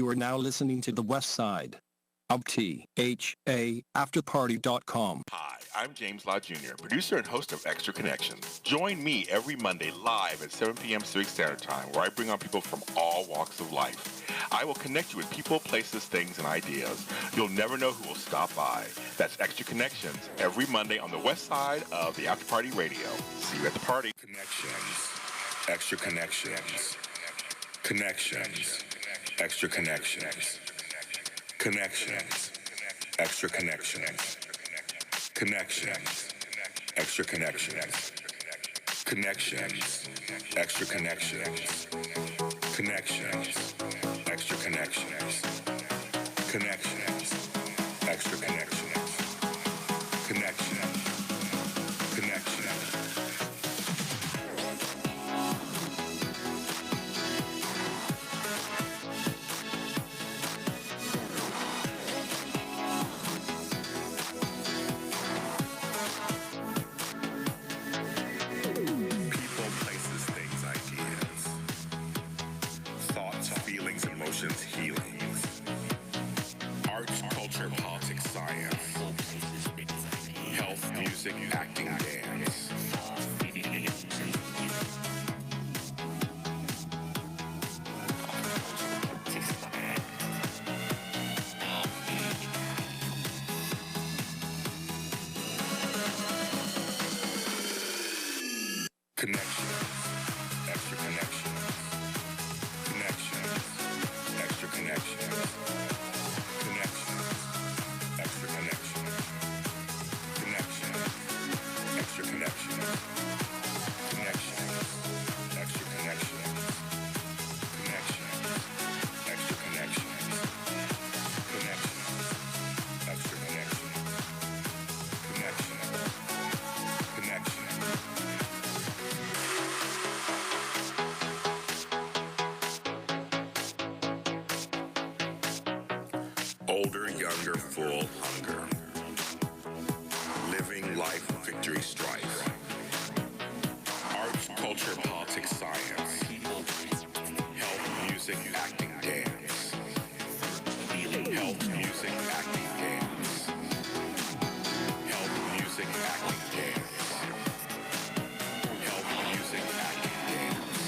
You are now listening to The West Side of THAAfterparty.com. Hi, I'm James Lott Jr., producer and host of Extra Connections. Join me every Monday live at 7 p.m. Pacific Standard Time, where I bring on people from all walks of life. I will connect you with people, places, things, and ideas. You'll never know who will stop by. That's Extra Connections every Monday on the west side of the After Party Radio. See you at the party. Connections. Extra Connections. Connections. Extra Connections. Connections. Extra Connections. Connections. Extra Connections. Connections. Extra Connections. Connections. Extra Connections. Connections. Extra Connections. Connections. Connections. Healings, arts, culture, politics, science, health, music, acting, dance. Connections, extra connections. Connections. Extra connections. Connections. Extra connections. Connections. Extra connections. Connections. Extra connections. Connections. Extra connections. Connections. Extra connections. Connections. Connections. Older, younger, full hunger. Living life, victory, strife. Arts, culture, politics, science. Health, music, acting, dance. Health, music, acting, dance. Health, music, acting, dance. Health, music, acting, dance.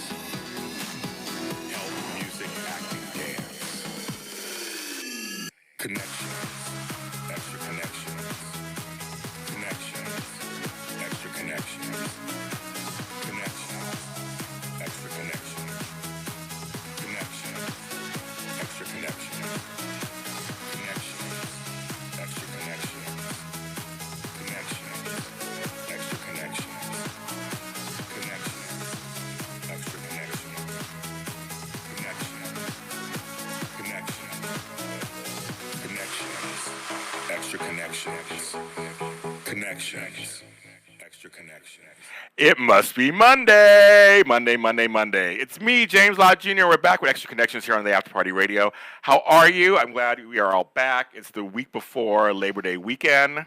Health, music, acting, dance. Connections, extra connections. Connections, extra connections. Connections, extra connections. Connections, extra connections. Connections, extra connections. Connections, extra connections. Connections, extra connections. Connections, connections. Connections, extra connections. Connections, extra connections. It must be Monday. Monday. It's me, James Lott Jr. We're back with Extra Connections here on the After Party Radio. How are you? I'm glad we are all back. It's the week before Labor Day weekend.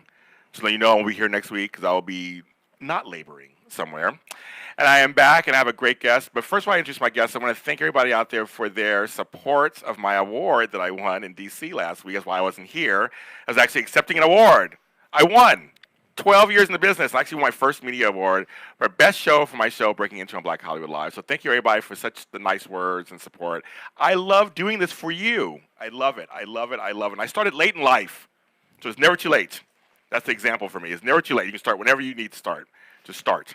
Just let you know I'll be here next week because I will be not laboring somewhere. And I am back, and I have a great guest. But first, before I introduce my guest, I want to thank everybody out there for their support of my award that I won in D.C. last week. That's why I wasn't here. I was actually accepting an award. I won. 12 years in the business. I actually won my first media award for best show for my show, Breaking Into on Black Hollywood Live. So thank you, everybody, for such the nice words and support. I love doing this for you. I love it. And I started late in life, so it's never too late. That's the example for me. It's never too late. You can start whenever you need to start. Just start.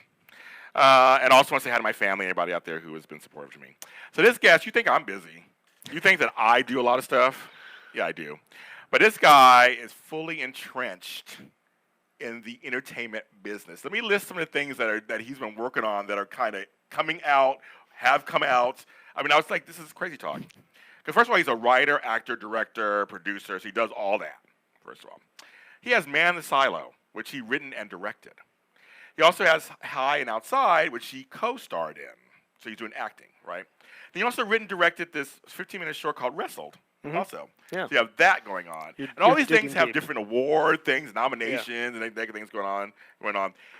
And also want to say hi to my family and everybody out there who has been supportive to me. So this guest, you think I'm busy. You think that I do a lot of stuff? Yeah, I do. But this guy is fully entrenched in the entertainment business. Let me list some of the things that he's been working on that are kind of coming out, have come out. I mean, I was like, this is crazy talk. Because first of all, he's a writer, actor, director, producer, so he does all that, first of all. He has Man the Silo, which he written and directed. He also has High and Outside, which he co-starred in. So he's doing acting, right? Then he also written and directed this 15-minute short called Wrestled, also. Yeah. So you have that going on. And all these things have different award things, nominations, and things going on.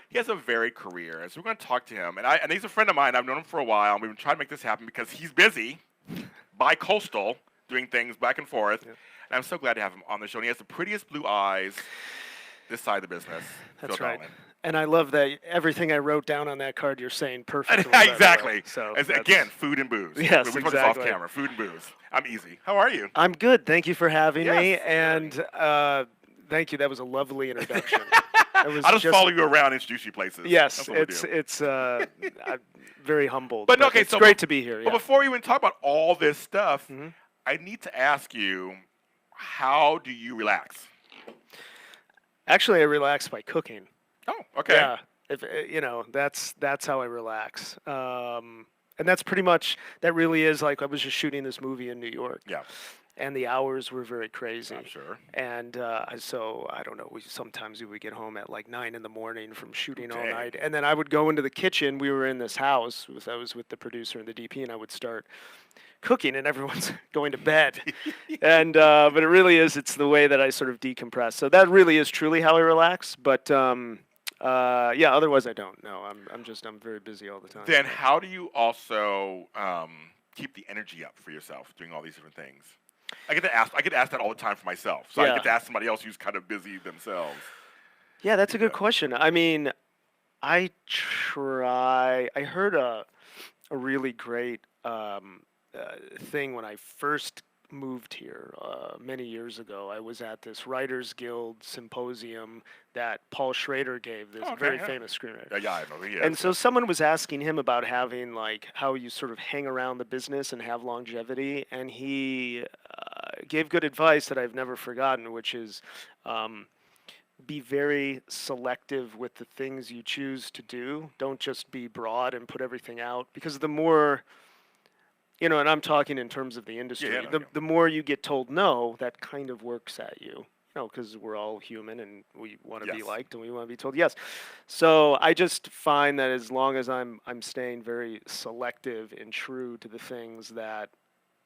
He has a varied career. And so we're going to talk to him. And he's a friend of mine. I've known him for a while. And we've been trying to make this happen because he's busy, bi-coastal, doing things back and forth. Yeah. And I'm so glad to have him on the show. And he has the prettiest blue eyes this side of the business. That's Phil right. Donlon. And I love that everything I wrote down on that card you're saying perfectly. by the way. Exactly. So Again, food and booze. Yes, Which one is off exactly. camera? Food and booze. I'm easy. How are you? I'm good. Thank you for having me. Yes. And thank you. That was a lovely introduction. It I'll just follow you around, introduce you places. Yes, That's what we'll do. it's I'm very humbled. But okay, it's so great to be here. But Yeah. before we even talk about all this stuff, Mhm. I need to ask you, how do you relax? Actually, I relax by cooking. Oh, okay. Yeah, if that's how I relax. And that's pretty much that. Really is like I was just shooting this movie in New York, Yeah, and the hours were very crazy. I'm sure. And so I don't know. Sometimes we would get home at like 9 a.m. from shooting all Dang. night, and then I would go into the kitchen. We were in this house. I was with the producer and the DP, and I would start cooking, and everyone's going to bed. And but it really is. It's the way that I sort of decompress. So that really is truly how I relax. But yeah. Otherwise, I don't. No, I'm very busy all the time. Then how do you also keep the energy up for yourself doing all these different things? I get asked that all the time for myself. So I Yeah. get to ask somebody else who's kind of busy themselves. Yeah, that's a good question. I mean, I try. I heard a really great thing when I first moved here many years ago. I was at this Writers Guild symposium that Paul Schrader gave, this Okay, very yeah. famous screenwriter. Yeah, I know who he is. And so someone was asking him about having like how you sort of hang around the business and have longevity, and he gave good advice that I've never forgotten, which is be very selective with the things you choose to do. Don't just be broad and put everything out, because the more, and I'm talking in terms of the industry, Yeah, the more you get told no, that kind of works at you. Because we're all human and we want to be Yes. liked and we want to be told yes. So I just find that as long as I'm staying very selective and true to the things that,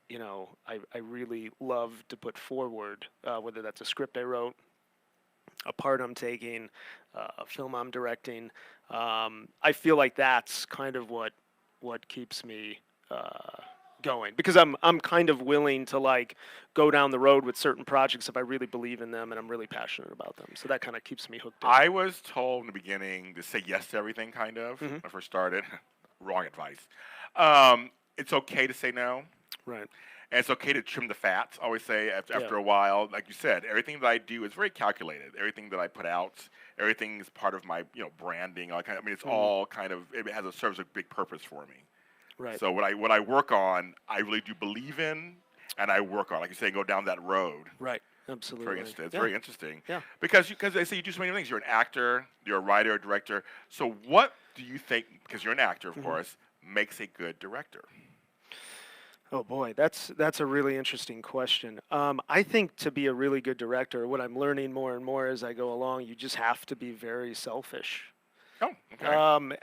I really love to put forward, whether that's a script I wrote, a part I'm taking, a film I'm directing. I feel like that's kind of what keeps me going, because I'm kind of willing to like go down the road with certain projects if I really believe in them and I'm really passionate about them. So that kind of keeps me hooked in. I was told in the beginning to say yes to everything, kind of, Mhm. when I first started. Wrong advice. It's okay to say no. Right. And it's okay to trim the fat. I always say after Yeah. a while, like you said, everything that I do is very calculated. Everything that I put out, everything is part of my branding. It's Mhm. all kind of, it serves a big purpose for me. Right. So what I work on, I really do believe in, and I work on. Like you say, go down that road. Right. Absolutely. Very interesting. It's Yeah. very interesting. Yeah. Because they say you do so many things. You're an actor. You're a writer, a director. So what do you think? Because you're an actor, of Mhm. course, makes a good director? Oh boy, that's a really interesting question. I think to be a really good director, what I'm learning more and more as I go along, you just have to be very selfish. Oh, okay.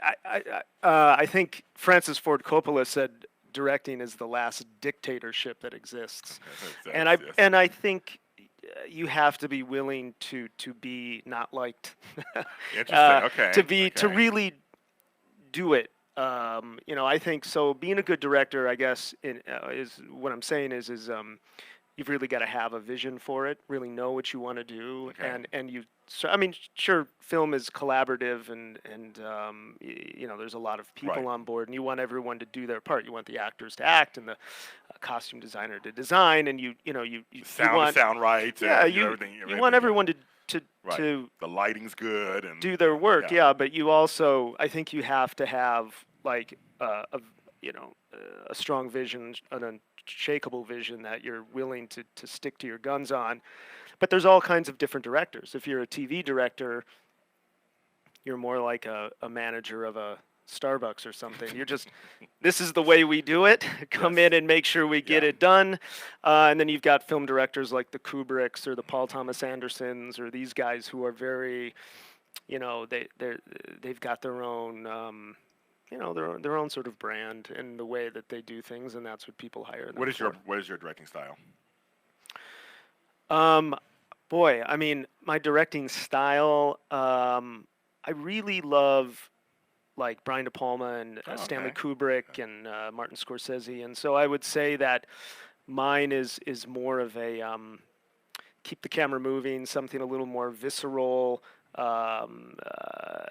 I think Francis Ford Coppola said directing is the last dictatorship that exists, and I think you have to be willing to be not liked. Interesting. Okay. To okay. really do it. I think so. Being a good director, I guess, is what I'm saying is you've really got to have a vision for it. Really know what you want to do, Okay. and you. So I mean, sure, film is collaborative, and there's a lot of people Right. on board, and you want everyone to do their part. You want the actors to act, and the costume designer to design, and you want sound right. yeah, and, you everything, want everyone to right. to The lighting's good and do their work, yeah. yeah. But you also, I think you have to have like a strong vision, an unshakable vision that you're willing to stick to your guns on. But there's all kinds of different directors. If you're a TV director, you're more like a manager of a Starbucks or something. You're just, this is the way we do it. Come Yes. in and make sure we get Yeah. it done. And then you've got film directors like the Kubricks or the Paul Thomas Andersons or these guys who are very, they've got their own, their own sort of brand in the way that they do things, and that's what people hire them What is for. your directing style? Boy, I mean, my directing style, I really love like Brian De Palma and Oh, Stanley okay. Kubrick and Martin Scorsese, and so I would say that Mine is more of a keep the camera moving, something a little more visceral,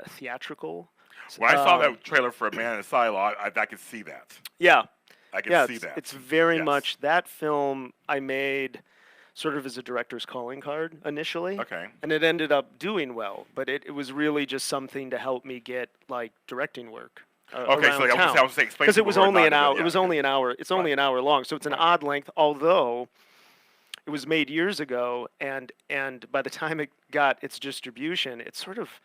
theatrical. When I saw that trailer for A Man in a Silo, I could see that. Yeah, I could yeah, see that. it's very Yes. much that film I made sort of as a director's calling card initially. Okay. And it ended up doing well, but it was really just something to help me get like directing work. Okay, so like, I was saying, explain because to it was people who are only not an into hour. it. It was Yeah, only an hour. It's only Right. an hour long, so it's an Right. odd length. Although it was made years ago, and by the time it got its distribution, it sort of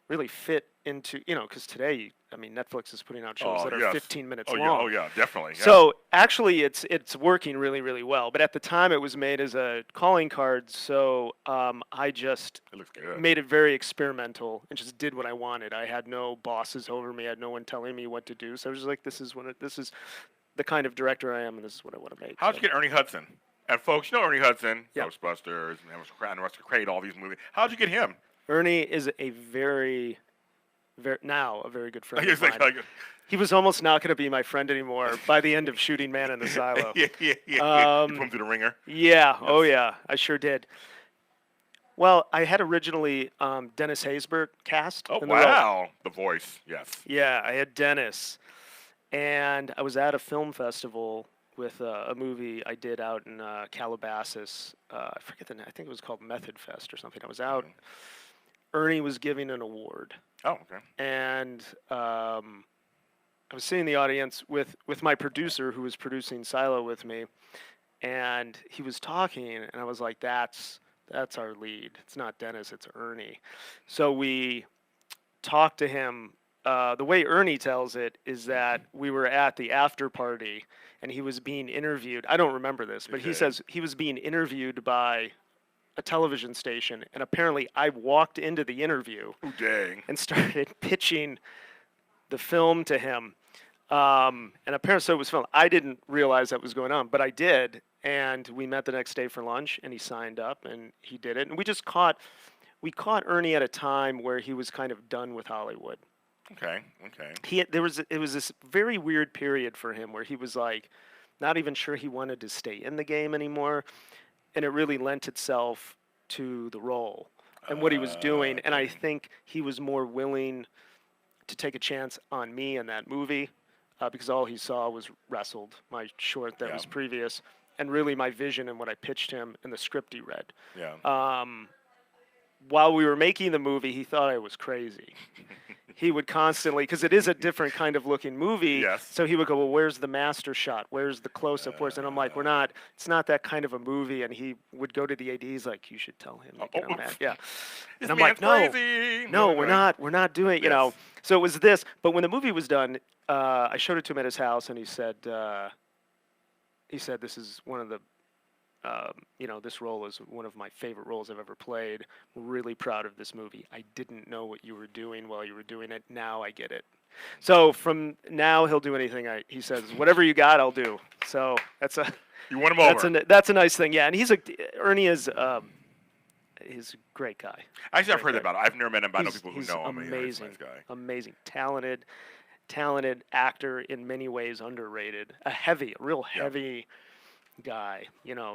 really fit into because today, I mean, Netflix is putting out shows Oh, that are yes. 15 minutes Oh, long. yeah, oh yeah, definitely. Yeah. So actually, it's working really, really well. But at the time, it was made as a calling card, so I just It looks good. made it very experimental and just did what I wanted. I had no bosses over me. I had no one telling me what to do. So I was just like, this is the kind of director I am, and this is what I want to make. How'd you get Ernie Hudson? And folks, you know Ernie Hudson, Yeah. Ghostbusters, and Rusty Crate, all these movies. How'd you get him? Ernie is a very good friend He's of mine. like, He was almost not going to be my friend anymore by the end of shooting Man in the Silo. yeah. You put him through the ringer. Yeah, oh yeah, I sure did. Well, I had originally Dennis Haysbert cast. Oh, in the role. wow. The voice, yes. Yeah, I had Dennis, and I was at a film festival with a movie I did out in Calabasas. I forget the name. I think it was called Method Fest or something. I was out. Ernie was giving an award, Oh, okay. and I was sitting in the audience with my producer who was producing Silo with me, and he was talking, and I was like, that's our lead. It's not Dennis, it's Ernie. So we talked to him. The way Ernie tells it is that we were at the after party, and he was being interviewed. I don't remember this, but he Okay. says he was being interviewed by a television station, and apparently I walked into the interview Ooh, dang. and started pitching the film to him. And apparently, so it was filmed. I didn't realize that was going on, but I did. And we met the next day for lunch, and he signed up, and he did it. And we caught Ernie at a time where he was kind of done with Hollywood. Okay, okay. It was this very weird period for him where he was like, not even sure he wanted to stay in the game anymore, and it really lent itself to the role and what he was doing. And I think he was more willing to take a chance on me in that movie because all he saw was Wrestled, my short that Yeah. was previous, and really my vision and what I pitched him and the script he read. Yeah. While we were making the movie, he thought I was crazy. He would constantly, because it is a different kind of looking movie. Yes. So he would go, well, where's the master shot? Where's the close-up? And I'm like, it's not that kind of a movie. And he would go to the AD, he's like, you should tell him to get on that. Yeah. This And I'm man's like, crazy. no, we're not doing, Yes. So it was this. But when the movie was done, I showed it to him at his house, and he said, this is one of the, this role is one of my favorite roles I've ever played. Really proud of this movie. I didn't know what you were doing while you were doing it. Now I get it. So from now he'll do anything he says. Whatever you got, I'll do. So You won him over. That's a nice thing. Yeah, and Ernie is he's a great guy. Actually, I've Great heard guy. about it. I've never met him, but I know He's- people who he's know him. amazing, He's a nice guy. amazing, talented actor, in many ways underrated. A real heavy guy,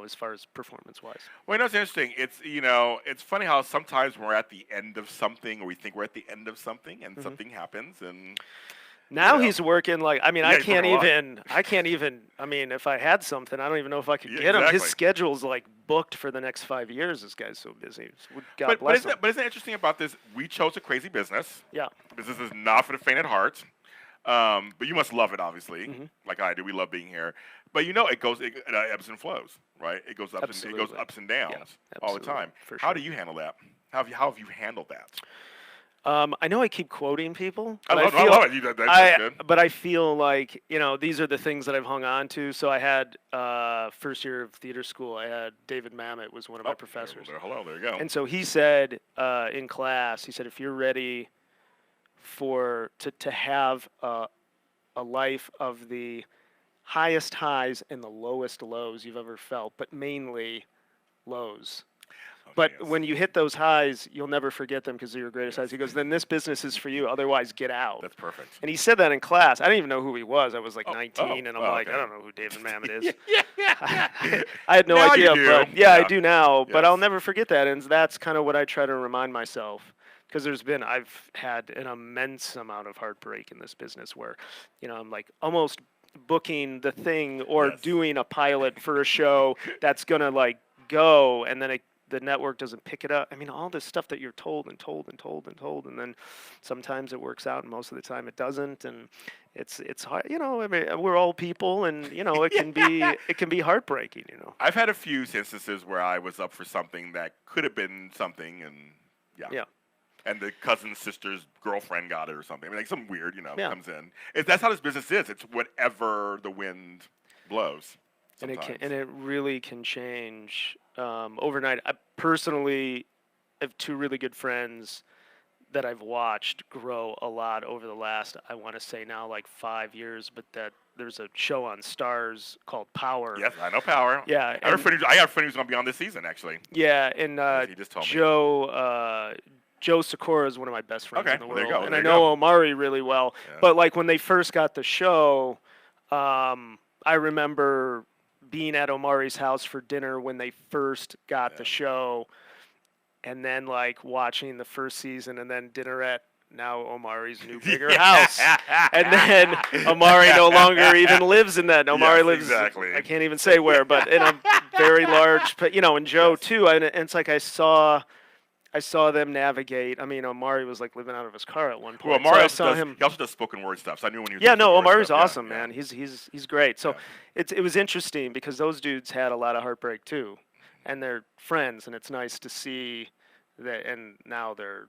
as far as performance-wise. Well, it's interesting. It's funny how sometimes we're at the end of something, or we think we're at the end of something, and something happens, and Now Yeah. he's working like, I mean, Yeah, I he's can't working a even, I mean, if I had something, I don't even know if I could Yeah, get him. His exactly. schedule's like booked for the next 5 years. This guy's so busy. God but bless him. isn't it interesting about this? We chose a crazy business. Yeah. Business is not for the faint at heart. But you must love it, obviously, Mm-hmm. like I do. We love being here. But it ebbs and flows, right? It goes up Absolutely. and downs all the absolutely, time. for How sure. do you handle that? How have you handled that? I know I keep quoting people. I but love it. That's good. But I feel like, these are the things that I've hung on to. So I had, first year of theater school, I had David Mamet was one of my professors. Hello, there you go. And so he said in class, he said, if you're ready to have a life of the highest highs and the lowest lows you've ever felt, but mainly lows. But yes. when you hit those highs, you'll never forget them because they're your greatest highs. He goes, then this business is for you. Otherwise, get out. That's perfect. And he said that in class. I didn't even know who he was. I was like 19, and I'm like, okay. I don't know who David Mamet is. yeah. I had no Now idea, you do. but yeah, I do now. But Yes. I'll never forget that, and that's kind of what I try to remind myself. Because I've had an immense amount of heartbreak in this business where, I'm like almost booking the thing or Yes. doing a pilot for a show that's gonna like go, and then the network doesn't pick it up. I mean, all this stuff that you're told and told and told and told, and then sometimes it works out, and most of the time it doesn't, and it's hard. I mean, we're all people, and it can be heartbreaking. I've had a few instances where I was up for something that could have been something, and Yeah. and the cousin's sister's girlfriend got it or something. I mean, like something weird, Yeah. comes in. That's how this business is. It's whatever the wind blows. And Sometimes. it really can change overnight. I personally have two really good friends that I've watched grow a lot over the last, I want to say now, like 5 years. But that there's a show on Stars called Power. Yes, I know Power. Yeah, I got a friend who's going to be on this season, actually. Yeah, and He just told me. Joe Sikora is one of my best friends Okay, in the well, there world, you go, and there I you know go. Omari really well. Yeah. But like when they first got the show, I remember being at Omari's house for dinner when they first got the show, and then like watching the first season, and then dinner at now Omari's new bigger house, and then Omari no longer even lives in that. Omari Yes, lives, exactly. I can't even say where, but in a very large, and Joe too. And it's like I saw them navigate. I mean, Omari was like living out of his car at one point. Well, Omari so I saw him. he also does spoken word stuff, so I knew when he was Yeah, doing no, spoken word Omari's stuff. Yeah, awesome, yeah. man. He's great. So it was interesting because those dudes had a lot of heartbreak too, and they're friends, and it's nice to see that. And now they're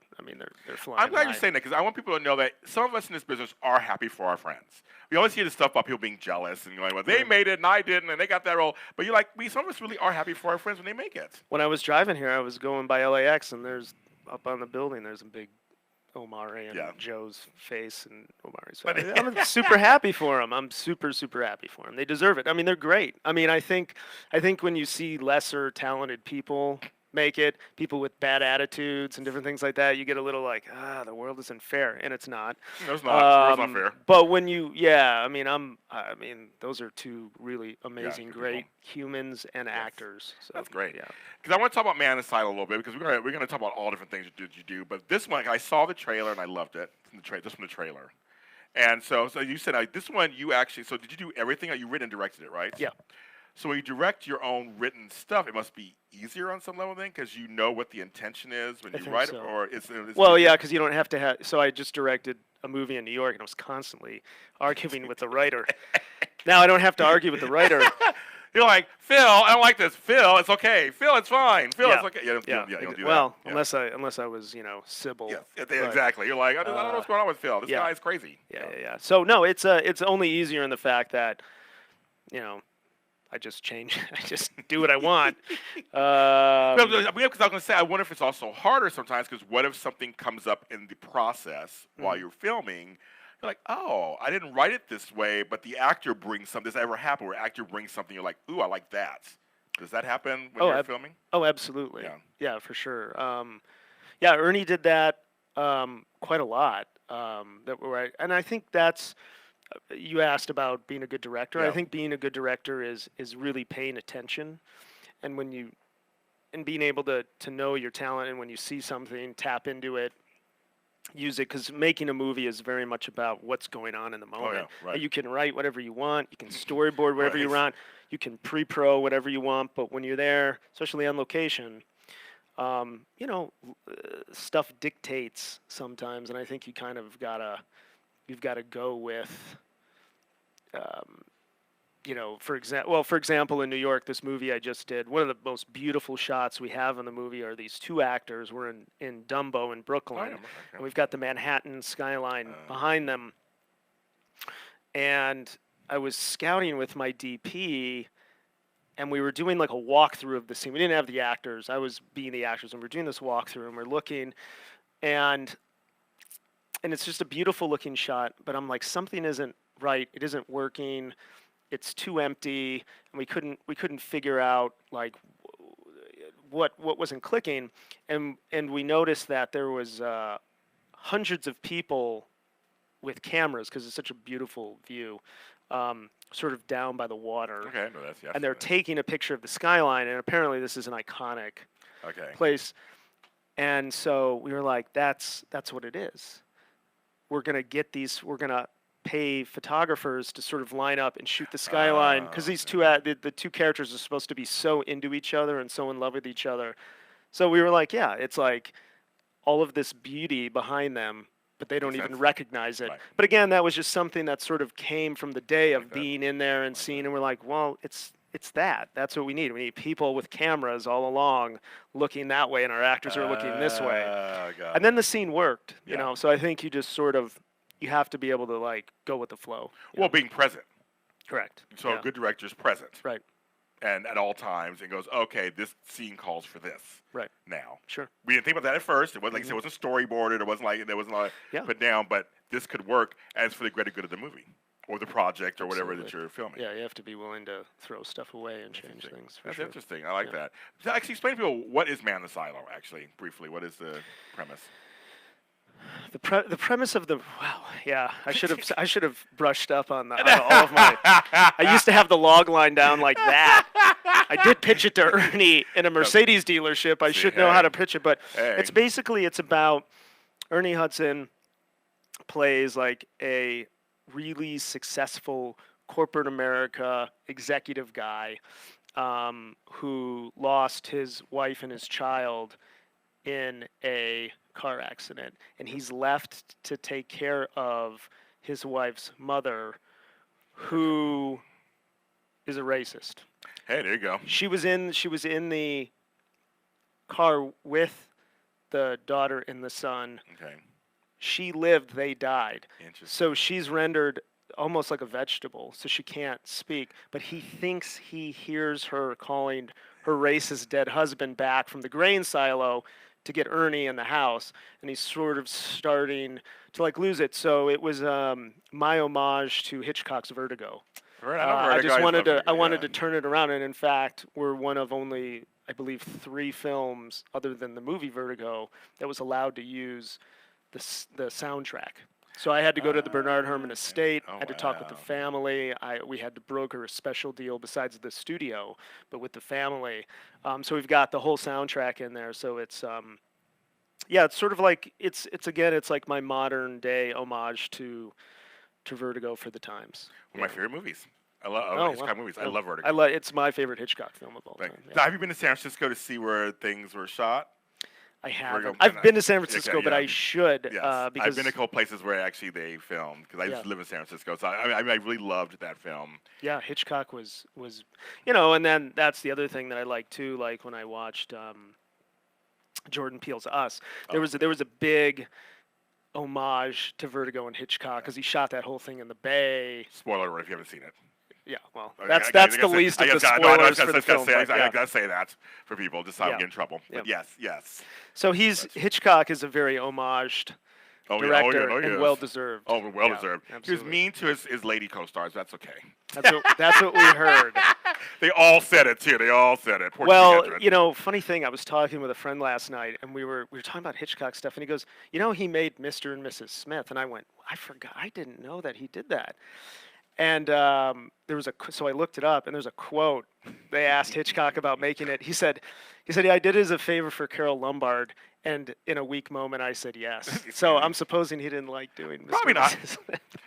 flying. I'm glad high. you're saying that because I want people to know that some of us in this business are happy for our friends. We always hear this stuff about people being jealous and you're like, well, they made it and I didn't, and they got that role. But you're like, some of us really are happy for our friends when they make it. When I was driving here, I was going by LAX, and there's up on the building, there's a big Omari and Joe's face and Omari's face. I'm super happy for them. I'm super, super happy for them. They deserve it. I mean, they're great. I mean, I think when you see lesser talented people make it, people with bad attitudes and different things like that, you get a little like, the world isn't fair, and it's not. No, it's not. It's not fair. But when I mean, those are two really amazing, good great humans and actors. So, That's great. Yeah. Because I want to talk about Man Inside a little bit because we're gonna talk about all different things you do. But this one, I saw the trailer and I loved it. Just from the trailer. And so you said this one you actually. So did you do everything? You written and directed it, right? Yeah. So when you direct your own written stuff, it must be easier on some level then, because you know what the intention is when you write so. it, or it's Well, yeah, because you don't have to have. So I just directed a movie in New York, and I was constantly arguing with the writer. Now I don't have to argue with the writer. You're like, Phil, I don't like this. Phil, it's okay. Phil, it's fine. Phil, it's okay. You don't do well, that. unless I was Sybil. Yes, exactly. You're like, I don't know what's going on with Phil. This guy is crazy. Yeah. So no, it's only easier in the fact that, I just change. I just do what I want. Because I was going to say, I wonder if it's also harder sometimes. Because what if something comes up in the process while you're filming? You're like, oh, I didn't write it this way, but the actor brings something. Does that ever happen where actor brings something? You're like, ooh, I like that. Does that happen when you're filming? Oh, absolutely. Yeah. Yeah, for sure. Ernie did that quite a lot. And I think that's. You asked about being a good director. Yeah. I think being a good director is really paying attention, and being able to know your talent, and when you see something, tap into it, use it. Because making a movie is very much about what's going on in the moment. yeah, right. You can write whatever you want. You can storyboard whatever you want. You can pre-pro whatever you want. But when you're there, especially on location, stuff dictates sometimes, and I think you kind of you've got to go with, for example, in New York, this movie I just did, one of the most beautiful shots we have in the movie are these two actors. We're in Dumbo in Brooklyn, and we've got the Manhattan skyline behind them. And I was scouting with my DP, and we were doing like a walkthrough of the scene. We didn't have the actors. I was being the actors, and we're doing this walkthrough, and we're looking, and it's just a beautiful looking shot, but I'm like, something isn't right. It isn't working. It's too empty, and we couldn't figure out like what wasn't clicking, and we noticed that there was hundreds of people with cameras because it's such a beautiful view, sort of down by the water. Okay, no, that's And they're taking a picture of the skyline, and apparently this is an iconic place. And so we were like, that's what it is. We're gonna pay photographers to sort of line up and shoot the skyline because these the two characters are supposed to be so into each other and so in love with each other. So we were like, yeah, it's like all of this beauty behind them, but they don't even recognize it. Right. But again, that was just something that sort of came from the day of being in there and seeing, and we're like, well, it's that's what we need. We need people with cameras all along looking that way, and our actors are looking this way. And then the scene worked, you know. So I think you just sort of you have to be able to like go with the flow. Well, being present. Correct. So a good director's present. Right. And at all times, it goes, okay, this scene calls for this. Right. Now. Sure. We didn't think about that at first. It wasn't like it wasn't storyboarded. It wasn't like there wasn't like put down. But this could work as for the greater good of the movie or the project or whatever that you're filming. Yeah, you have to be willing to throw stuff away and change things. That's interesting. I like that. So actually, explain to people what is Man in the Silo. Actually, briefly, what is the premise? The premise of the I should have brushed up on all of my. I used to have the log line down like that. I did pitch it to Ernie in a Mercedes dealership. I should know how to pitch it, but it's about Ernie Hudson plays like a really successful corporate America executive guy who lost his wife and his child in a car accident, and he's left to take care of his wife's mother, who is a racist. Hey, there you go. She was in the car with the daughter and the son. Okay. She lived, they died. Interesting. So she's rendered almost like a vegetable, so she can't speak, but he thinks he hears her calling her racist dead husband back from the grain silo to get Ernie in the house, and he's sort of starting to like lose it. So it was my homage to Hitchcock's Vertigo. Right, I just wanted to turn it around, and in fact, we're one of only, I believe, 3 films other than the movie Vertigo that was allowed to use the soundtrack. So I had to go to the Bernard Herrmann estate. I had to talk with the family. We had to broker a special deal besides the studio, but with the family. So we've got the whole soundtrack in there. So it's it's sort of like it's like my modern day homage to Vertigo for the times. One of my favorite movies. I love Hitchcock movies. I love Vertigo. It's my favorite Hitchcock film of all time. Yeah. Have you been to San Francisco to see where things were shot? I haven't. I've been to San Francisco, but I should. Yes. Because I've been to a couple places where actually they filmed, because I used to live in San Francisco. So I really loved that film. Yeah, Hitchcock was and then that's the other thing that I like too. Like when I watched Jordan Peele's Us, there was a big homage to Vertigo and Hitchcock because he shot that whole thing in the Bay. Spoiler alert if you haven't seen it. Yeah, well, that's the least of the spoilers for the film. I gotta say that for people, just so I don't get in trouble. But yes. So Hitchcock is a very homaged director and well deserved. Oh, well deserved. He was mean to his lady co-stars. That's okay. That's what we heard. They all said it too. They all said it. Poor funny thing. I was talking with a friend last night, and we were talking about Hitchcock stuff, and he goes, he made Mr. and Mrs. Smith, and I went, I forgot. I didn't know that he did that. And so I looked it up, and there's a quote. They asked Hitchcock about making it. He said, I did it as a favor for Carole Lombard, and in a weak moment, I said yes. So I'm supposing he didn't like doing this. Probably not.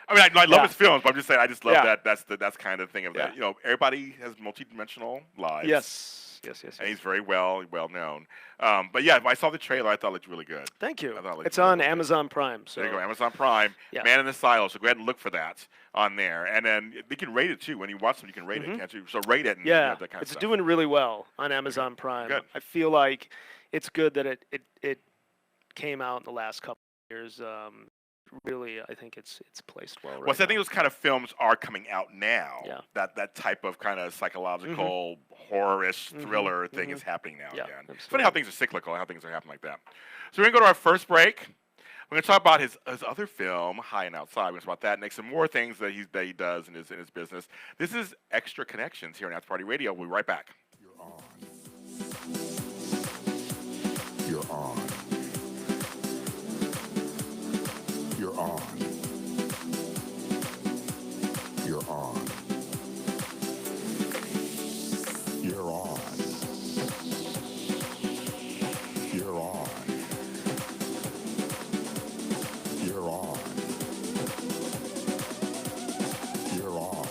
I mean, I love his films, but I'm just saying, I just love that. That's kind of thing of that. Everybody has multi-dimensional lives. Yes. And he's very well known. But yeah, I saw the trailer. I thought it looked really good. Thank you. It's on Amazon Prime. So. There you go, Amazon Prime. Yeah. Man in the Silo. So go ahead and look for that on there. And then you can rate it too. When you watch them, you can rate it, can't you? So rate it. And that kind of stuff. Doing really well on Amazon Prime. Good. I feel like it's good that it came out in the last couple of years. Really, I think it's placed well. Well, so I think those kind of films are coming out now. Yeah. That type of kind of psychological horror-ish thriller thing is happening now again. Absolutely. It's funny how things are cyclical, how things are happening like that. So we're gonna go to our first break. We're going to talk about his other film, High and Outside. We're going to talk about that and some more things that he does in his business. This is Extra Connections here on After Party Radio. We'll be right back. You're on. You're on. You're on. You're on. You're on. You're on. You're on. You're on.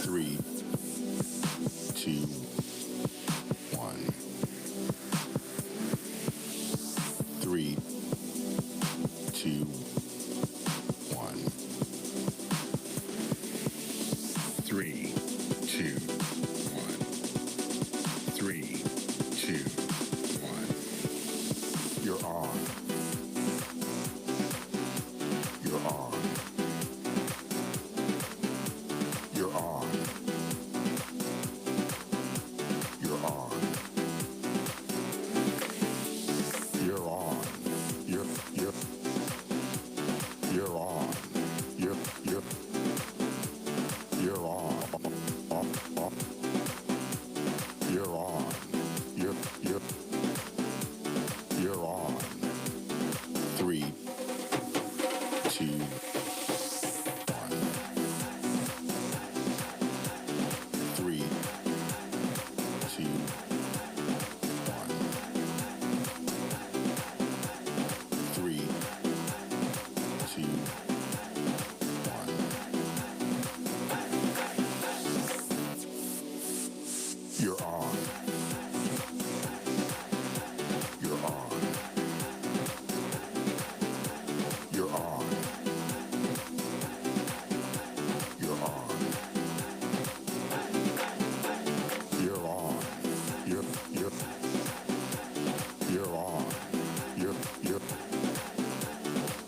3, 2, 1. 3, 2, 1. 3, 2, 1. 3, 2, 1. You're on. You're on. You're on. You're on. You're on. You're on. You're on. You're on. You're on. 3, 2, 1. 3, 2, 1. 3, 2, 1. You're on. You're on. You're on.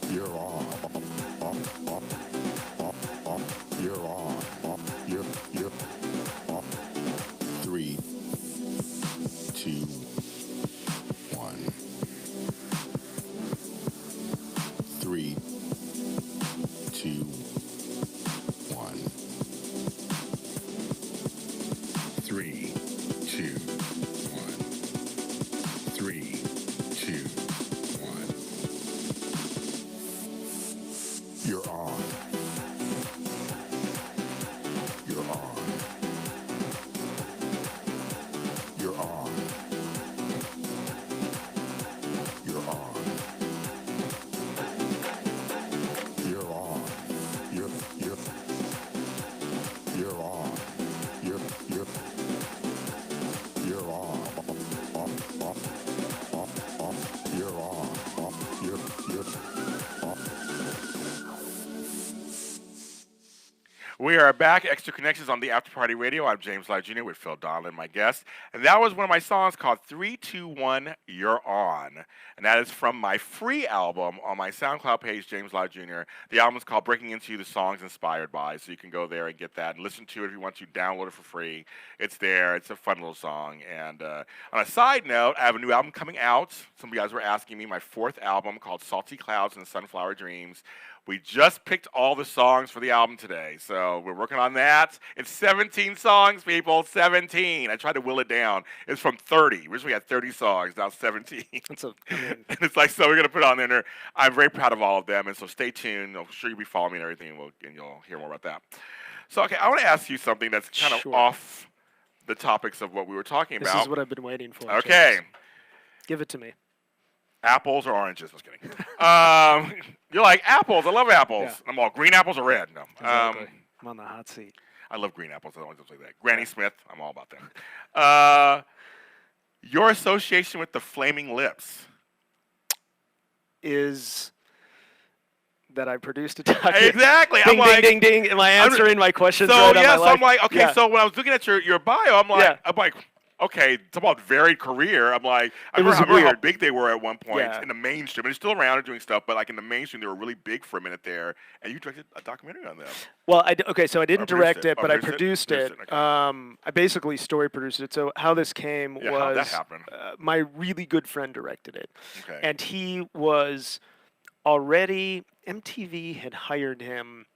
You're on. You're on. You're on. You're on. You're on. 3, 2, 1. 3, 2, 1. 3, 2, 1. 3, 2, 1. You're on. You're on. You're on. You're on. You're on. You're on. You're on. You're on. We are back, Extra Connections on the After Party Radio. I'm James Lott Jr. with Phil Donlon, my guest. And that was one of my songs called 321 You're On. And that is from my free album on my SoundCloud page, James Lott Jr. The album is called Breaking Into You, the Songs Inspired By. So you can go there and get that and listen to it if you want to. Download it for free. It's there. It's a fun little song. And on a side note, I have a new album coming out. Some of you guys were asking me, my 4th album called Salty Clouds and Sunflower Dreams. We just picked all the songs for the album today, so we're working on that. It's 17 songs, people, 17. I tried to will it down. It's from 30. Originally we had 30 songs, now 17. And it's like, so we're going to put it on there. I'm very proud of all of them, and so stay tuned. I'm sure you'll be following me and everything, and you'll hear more about that. So, okay, I want to ask you something that's kind of off the topics of what we were talking about. This is what I've been waiting for. Okay. James. Give it to me. Apples or oranges? Just kidding. You're like, apples. I love apples. Yeah. I'm all green apples or red. No. Exactly. I'm on the hot seat. I love green apples. I always like that. Granny Smith. I'm all about them. Your association with the Flaming Lips is that I produced a document. Exactly. Ding, I'm like, ding, ding, ding. Am I answering my questions so right yeah, on my so I'm life? like, okay. Yeah. So when I was looking at your bio, I'm like, Yeah. Okay, talk about varied career. I'm like, I It was remember how weird. big they were at one point Yeah. in the mainstream. And they're still around and doing stuff, but like in the mainstream, they were really big for a minute there. And you directed a documentary on them. Well, so I didn't direct it, but I produced produced it. Okay. I basically story produced it. So how this came Yeah, how'd that was happen? my really good friend directed it. Okay. And he was already, MTV had hired him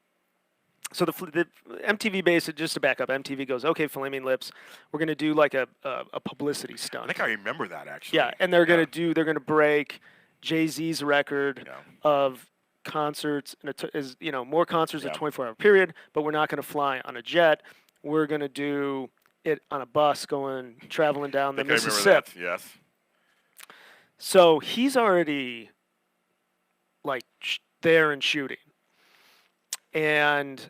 So the MTV base, just to back up, MTV goes, okay, Flaming Lips, we're gonna do like a publicity I stunt. think I remember that actually. Yeah, and they're gonna break Jay-Z's record Yeah. of concerts, and is more concerts in Yeah. a 24-hour period, but we're not gonna fly on a jet. We're gonna do it on a bus traveling down the I think I remember Mississippi. that. Yes. So he's already like there and shooting, and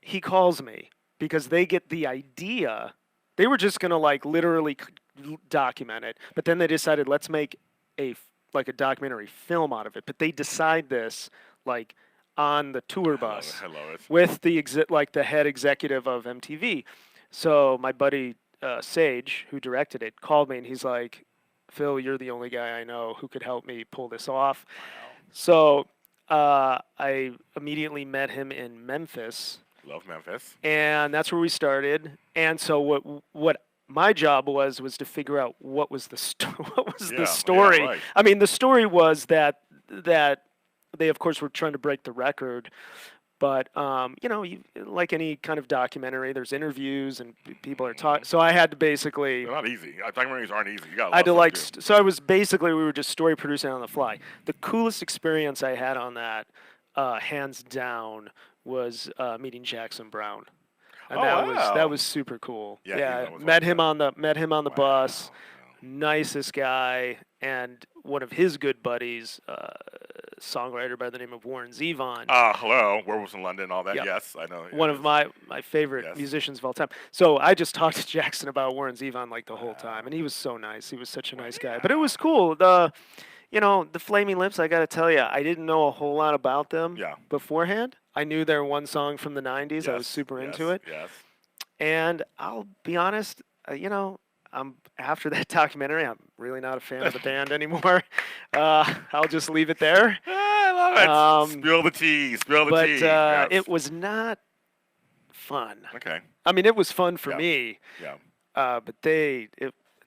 he calls me because they get the idea. They were just gonna like literally document it, but then they decided let's make a documentary film out of it. But they decide this like on the tour bus I love it. with the the head executive of MTV. So my buddy Sage, who directed it, called me and he's like, "Phil, you're the only guy I know who could help me pull this off." So I immediately met him in Memphis. Love Memphis. And that's where we started. And so what my job was to figure out what was the the story. Yeah, right. I mean, the story was that they of course were trying to break the record, but like any kind of documentary, there's interviews and people are talking. So I had to basically. They're not easy. Documentaries aren't easy. You got. I had to so I was basically we were just story producing on the fly. The coolest experience I had on that, hands down, was meeting Jackson Browne, and that was super cool. Yeah, met him on the bus. Nicest guy, and one of his good buddies, songwriter by the name of Warren Zevon. Hello, Werewolves in London, all that. Yep. Yes, I know. One of my favorite musicians of all time. So I just talked to Jackson about Warren Zevon like the whole time, and he was so nice. He was such a nice guy. But it was cool. The Flaming Lips, I got to tell you, I didn't know a whole lot about them beforehand. I knew their one song from the 90s. Yes, I was super into it. Yes. And I'll be honest, I'm after that documentary, I'm really not a fan of the band anymore. I'll just leave it there. I love it. Spill the tea. Spill the tea. But it was not fun. Okay. I mean, it was fun for me. Yeah. But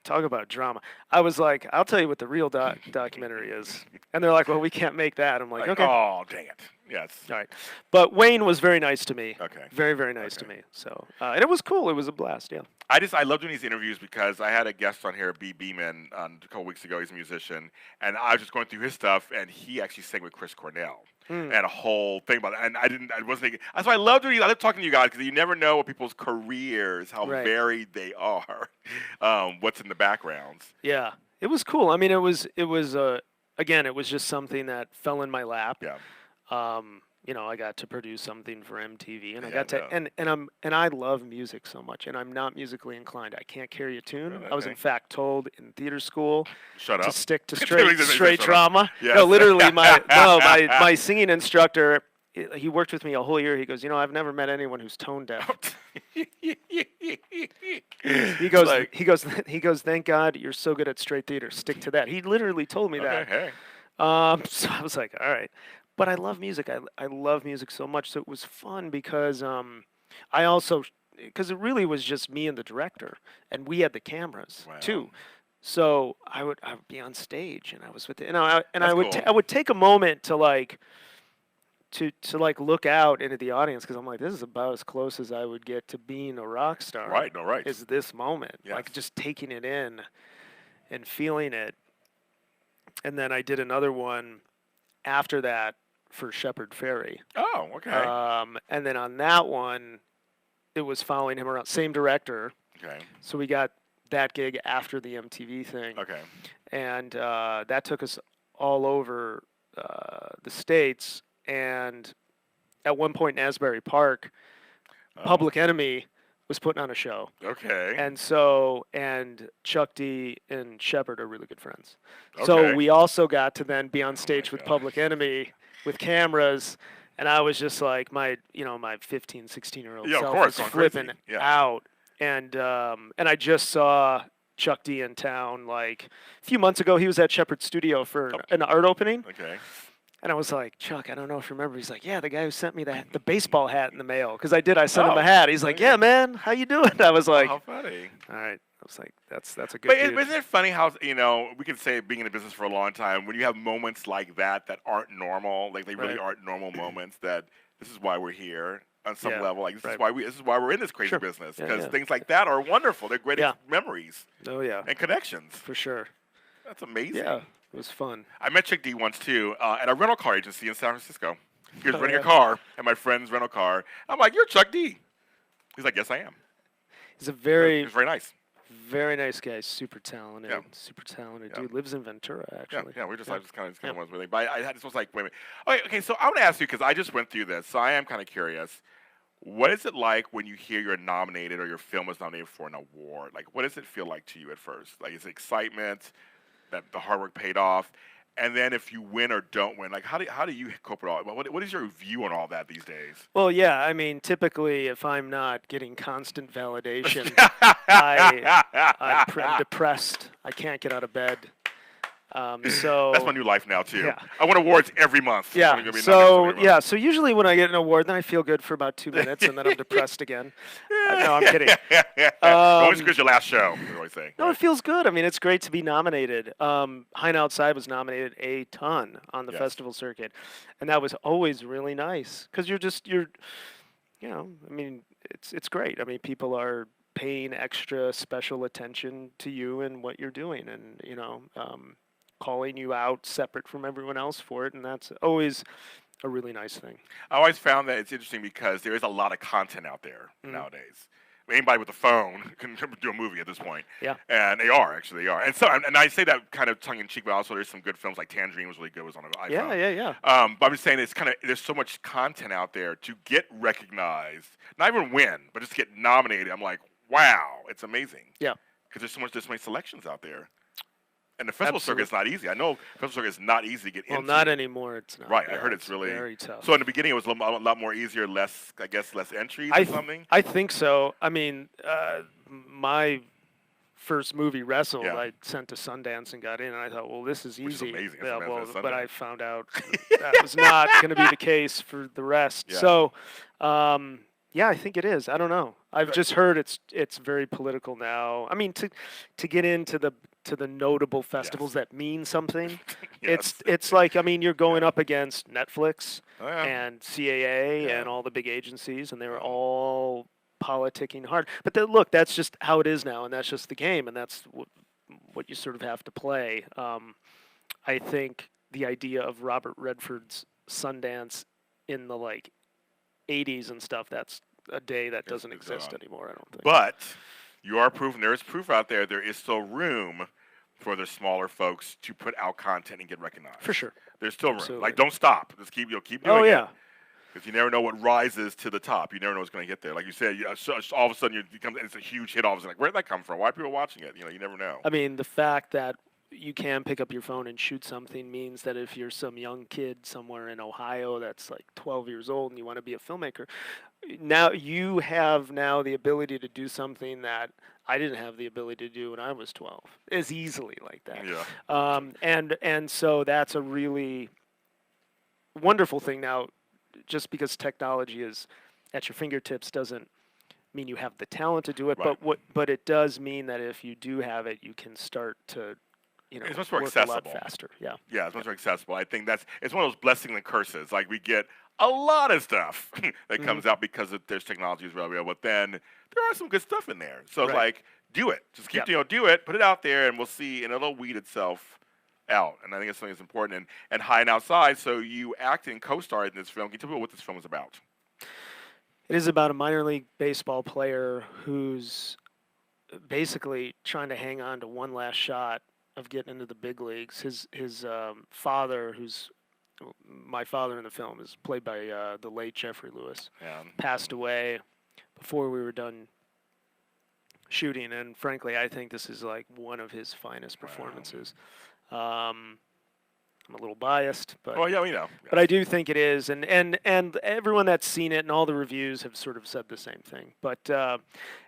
talk about drama. I was like, I'll tell you what the real documentary is. And they're like, well, we can't make that. I'm like, okay. Oh, dang it. Yes. All right. But Wayne was very nice to me. Okay. Very, very nice to me. So, and it was cool. It was a blast. Yeah. I love doing these interviews because I had a guest on here, B. Beeman, a couple weeks ago. He's a musician. And I was just going through his stuff, and he actually sang with Chris Cornell. And a whole thing about it. And I wasn't thinking. That's why I love doing these. I love talking to you guys because you never know what people's careers, how varied they are, what's in the backgrounds. Yeah. It was cool. I mean, it was again, it was just something that fell in my lap. Yeah. I got to produce something for MTV, and I got to, and I love music so much, and I'm not musically inclined. I can't carry a tune. Really? I was in fact told in theater school to stick to straight drama. Yes. No, literally, my singing instructor, he worked with me a whole year. He goes, I've never met anyone who's tone deaf. He goes, thank God you're so good at straight theater. Stick to that. He literally told me that. Hey. So I was like, all right. But I love music. I love music so much. So it was fun because because it really was just me and the director, and we had the cameras too. So I would be on stage, and I was with I would take a moment to look out into the audience because I'm like, this is about as close as I would get to being a rock star. Right. No. Right. Is this moment like just taking it in and feeling it, and then I did another one after that for Shepard Fairey. Oh, okay. And then on that one, it was following him around. Same director. Okay. So we got that gig after the MTV thing. Okay. And that took us all over the States. And at one point in Asbury Park, Public Enemy was putting on a show. Okay. And Chuck D and Shepard are really good friends. Okay. So we also got to then be on stage with Public Enemy with cameras, and I was just like my 15, 16-year-old self was flipping out. And I just saw Chuck D in town like a few months ago. He was at Shepard's studio for an art opening. Okay. And I was like, Chuck, I don't know if you remember. He's like, yeah, the guy who sent me the baseball hat in the mail. Because I sent him a hat. He's like, yeah, man, how you doing? I was like, how funny. All right. I was like, that's a good But isn't it funny how, we could say being in the business for a long time, when you have moments like that aren't normal, like they really aren't normal moments, that this is why we're here. on some Yeah, level. Like right. this is why we're in this crazy Sure. business, Yeah, because yeah. things like that are wonderful. They're great Yeah. memories Oh yeah, and connections. for sure. That's amazing. Yeah, it was fun. I met Chick D once too at a rental car agency in San Francisco. He was Oh, renting yeah. a car at my friend's rental car. I'm like, "You're Chuck D." He's like, "Yes, I am." He's a He very, was very nice. very nice guy. Super talented. Yeah. Super talented Yeah. dude. Lives in Ventura, actually. Yeah. We just I just kind of Yeah. was really. But I just was like, wait a minute. Okay. So I want to ask you because I just went through this, so I am kind of curious. What is it like when you hear you're nominated or your film is nominated for an award? Like, what does it feel like to you at first? Like, is it excitement that the hard work paid off? And then if you win or don't win, like how do you cope with all? What is your view on all that these days? Well, yeah. I mean, typically, if I'm not getting constant validation, I'm depressed. I can't get out of bed. So That's my new life now too. Yeah. I win awards every month. Yeah. I'm gonna be nominated every month. Yeah. So usually when I get an award, then I feel good for about 2 minutes, and then I'm depressed again. No, I'm kidding. Always because your last show. We always say. No, it feels good. I mean, it's great to be nominated. High and Outside was nominated a ton on the Yes. festival circuit, and that was always really nice because you're, I mean, it's great. I mean, people are paying extra special attention to you and what you're doing, and calling you out separate from everyone else for it, and that's always a really nice thing. I always found that it's interesting because there is a lot of content out there nowadays. Anybody with a phone can do a movie at this point. Yeah. And they are. And so, and I say that kind of tongue in cheek, but also there's some good films like Tangerine was really good. It was on an iPhone. Yeah. But I'm just saying there's so much content out there to get recognized, not even win, but just get nominated. I'm like, wow, it's amazing. Yeah. Because there's so many selections out there. And the festival circuit is Absolutely. not easy. I know festival circuit is not easy to get Well, into. not anymore. It's not. Right, Yeah, I heard it's really very tough. So in the beginning, it was a lot more easier, less entries or something. I think so. I mean, my first movie, Wrestled, Yeah. I sent to Sundance and got in, and I thought, well, this is Which is easy. amazing. Yeah, Sundance well, is but I Sundance. found out that was not going to be the case for the rest. Yeah. So, yeah, I think it is. I don't know. I've just heard it's very political now. I mean, to get into the notable festivals that mean something, Yes. it's like, I mean, you're going up against Netflix Oh, yeah. and CAA Yeah. and all the big agencies, and they were all politicking hard. But look, that's just how it is now, and that's just the game, and that's what you sort of have to play. I think the idea of Robert Redford's Sundance in the 80s and stuff, that's a day that doesn't it's exist gone. anymore, I don't think. But you are proving there is proof out there. There is still room for the smaller folks to put out content and get recognized. For sure. There's still room. Absolutely. Like, don't stop. Just keep doing Oh, it. yeah. Because you never know what rises to the top. You never know what's going to get there. Like you said, all of a sudden it's a huge hit. All of a sudden, like, where'd that come from? Why are people watching it? You never know. I mean, the fact that you can pick up your phone and shoot something means that if you're some young kid somewhere in Ohio that's 12 years old and you want to be a filmmaker, now you have the ability to do something that I didn't have the ability to do when I was 12 as easily like that. Yeah. And so that's a really wonderful thing. Now, just because technology is at your fingertips doesn't mean you have the talent to do it, Right. but it does mean that if you do have it, you can start to it's much more work accessible. a lot faster. Yeah. Yeah, it's much more accessible. I think it's one of those blessings and curses. Like, we get a lot of stuff that comes out because there's technology as well. But then there are some good stuff in there. So it's Right. like, do it. Just keep do it. Put it out there, and we'll see. And it'll weed itself out. And I think it's something that's important. And High and Outside. So you acted and co-starred in this film. Can you tell me what this film is about? It is about a minor league baseball player who's basically trying to hang on to one last shot of getting into the big leagues. His father, who's my father in the film, is played by the late Jeffrey Lewis, passed away before we were done shooting, and frankly, I think this is one of his finest performances. I'm a little biased, but Oh, yeah, we know. but I do think it is, and everyone that's seen it and all the reviews have sort of said the same thing. But at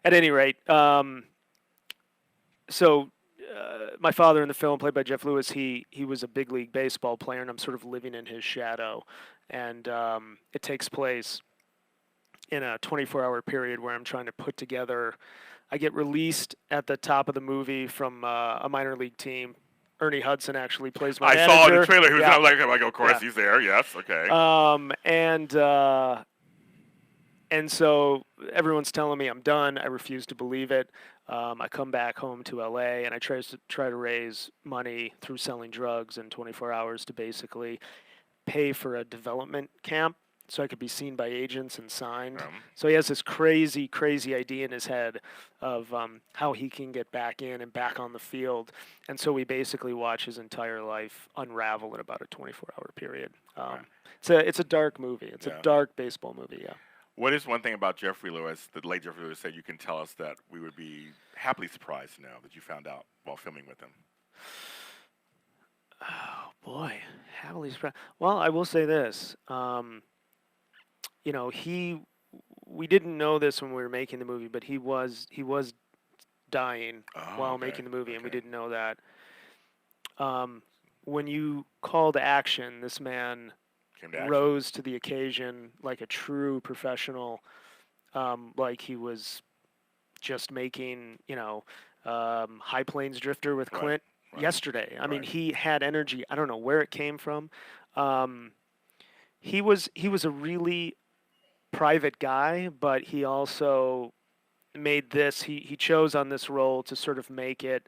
any rate, my father in the film, played by Jeff Lewis, he was a big league baseball player, and I'm sort of living in his shadow. And it takes place in a 24-hour period where I'm trying to put together. I get released at the top of the movie from a minor league team. Ernie Hudson actually plays my manager. I saw in the trailer. He was Yeah. like, of course, Yeah. he's there. Yes, okay. And And so everyone's telling me I'm done. I refuse to believe it. I come back home to LA and I try to raise money through selling drugs in 24 hours to basically pay for a development camp so I could be seen by agents and signed. So he has this crazy, crazy idea in his head of how he can get back in and back on the field. And so we basically watch his entire life unravel in about a 24-hour period. It's a dark movie. It's a dark baseball movie, yeah. What is one thing about Jeffrey Lewis, the late Jeffrey Lewis, that you can tell us that we would be happily surprised now that you found out while filming with him? Oh boy, happily surprised. Well, I will say this. You know, we didn't know this when we were making the movie, but he was dying while making the movie, and we didn't know that. When you call to action, this man rose to the occasion like a true professional, like he was just making, High Plains Drifter with Clint yesterday. I mean, he had energy. I don't know where it came from. He was a really private guy, but he also made this. He chose on this role to sort of make it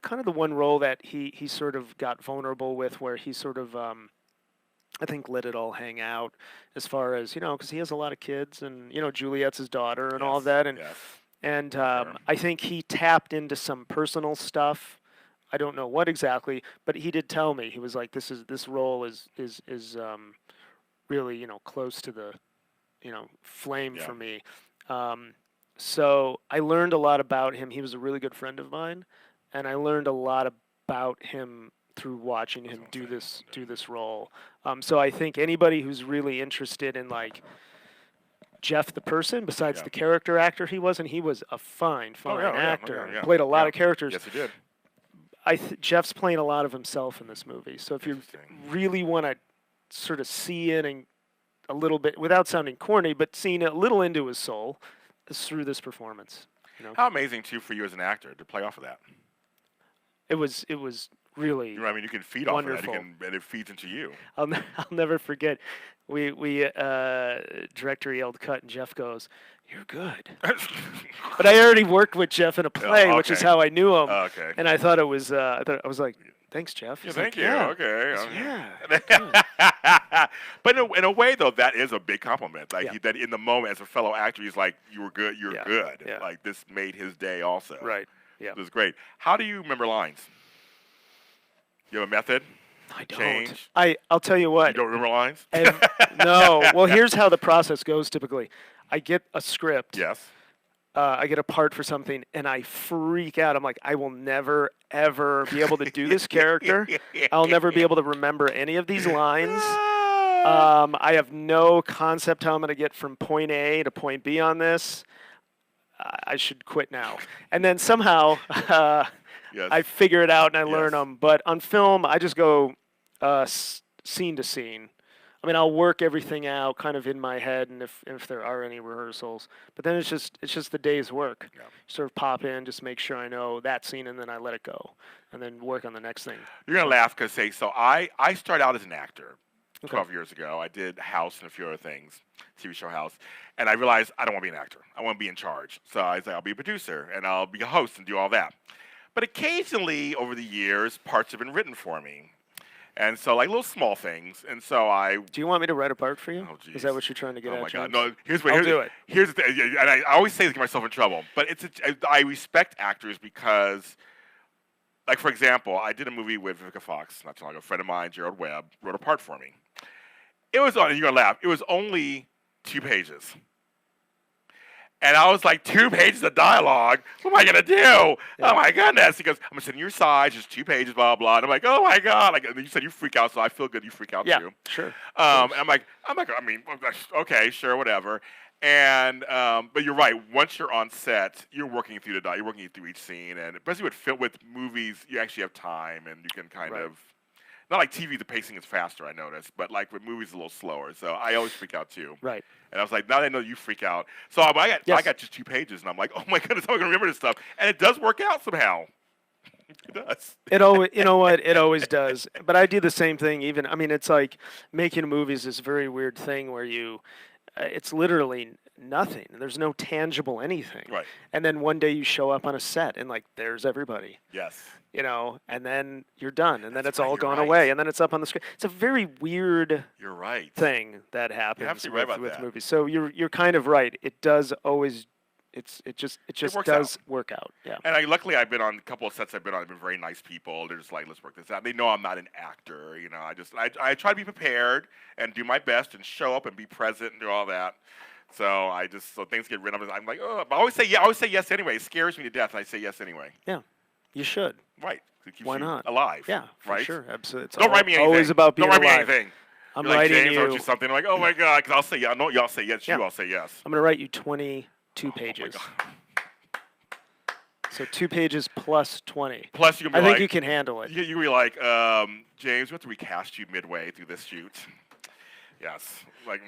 kind of the one role that he sort of got vulnerable with, where he sort of I think let it all hang out, as far as, because he has a lot of kids, and Juliet's his daughter and all of that, and I think he tapped into some personal stuff. I don't know what exactly, but he did tell me, he was like, this role is really close to the flame for me. So I learned a lot about him. He was a really good friend of mine, and I learned a lot about him through watching him do this role. So I think anybody who's really interested in like Jeff the person, besides the character actor he was, and he was a fine actor, played a lot of characters. Yes, he did. Jeff's playing a lot of himself in this movie. So if you really want to sort of see in and a little bit, without sounding corny, but seeing a little into his soul, is through this performance. How amazing too for you as an actor to play off of that. It was really. I mean, you can feed wonderful. off of that, and it feeds into you. I'll never forget. We director yelled cut, and Jeff goes, "You're good." But I already worked with Jeff in a play, which is how I knew him. And I thought it was. I was like, "Thanks, Jeff." Yeah, thank you. Yeah. Okay. But in a way, though, that is a big compliment. Like that in the moment, as a fellow actor, he's like, "You were good. You're good." Yeah. Like this made his day also. Right. Yeah. It was great. How do you remember lines? You have a method? I don't. Change? I'll tell you what. You don't remember lines? No. Well, here's how the process goes typically. I get a script. Yes. I get a part for something, and I freak out. I'm like, I will never, ever be able to do this character. I'll never be able to remember any of these lines. I have no concept how I'm going to get from point A to point B on this. I should quit now. And then somehow I figure it out and I learn them. But on film, I just go scene to scene. I mean, I'll work everything out kind of in my head, and if there are any rehearsals. But then it's just the day's work. Yeah. Sort of pop in, just make sure I know that scene, and then I let it go, and then work on the next thing. You're gonna laugh because so I started out as an actor 12 years ago. I did House and a few other things, TV show House, and I realized I don't want to be an actor. I want to be in charge. So I was like, I'll be a producer and I'll be a host and do all that. But occasionally over the years, parts have been written for me. And so, like, little small things. And so Do you want me to write a part for you? Oh, geez. Is that what you're trying to get at? Oh, my James? God. No, here's the thing. And I always say this to get myself in trouble. But I respect actors because, like, for example, I did a movie with Vivica Fox not too long ago. A friend of mine, Gerald Webb, wrote a part for me. It was you're going to laugh. It was only 2 pages. And I was like, 2 pages of dialogue? What am I going to do? Yeah. Oh, my goodness. He goes, I'm going to send you your side, just 2 pages, blah, blah. And I'm like, oh, my God. Like, and you said you freak out, so I feel good you freak out, too. Yeah, sure. And I'm like, I mean, okay, sure, whatever. And, but you're right. Once you're on set, you're working through you're working through each scene. And especially with movies, you actually have time, and you can kind of, not like TV, the pacing is faster, I noticed, but like with movies, a little slower. So I always freak out, too. Right. And I was like, now that I know you freak out. So I got just 2 pages, and I'm like, oh, my goodness, how am I going to remember this stuff? And it does work out somehow. It does. It always, you know what? It always does. But I do the same thing. Even, I mean, it's like making a movie is this very weird thing where it's literally nothing. There's no tangible anything. Right. And then one day you show up on a set and like there's everybody. Yes. And then you're done, and then That's it's right, all you're gone right. away, and then it's up on the screen. It's a very weird You're right. thing that happens to be right about with that. movies. So you're kind of right. It does always. It just works does work out. Yeah. And luckily, I've been on a couple of sets I've been on. They've been very nice people. They're just like, let's work this out. They know I'm not an actor. I try to be prepared and do my best and show up and be present and do all that. So things get written up. I'm like, oh, but I always say yeah. I always say yes anyway. It scares me to death, and I say yes anyway. Yeah. You should. Right. It keeps Why you not? alive. Yeah, for right? sure. Absolutely. It's Don't write me anything. always about being Don't write alive. me anything. I'm You're like, writing James, you. wrote you something. I'm like, oh my god, because I'll say yeah. I know y'all say yes. Yeah. You all say yes. I'm gonna write you 22 Oh my pages. God. So 2 pages plus 20. Plus, you can be I think like, you can handle it. you can be like, James, we have to recast you midway through this shoot. Yes. Like,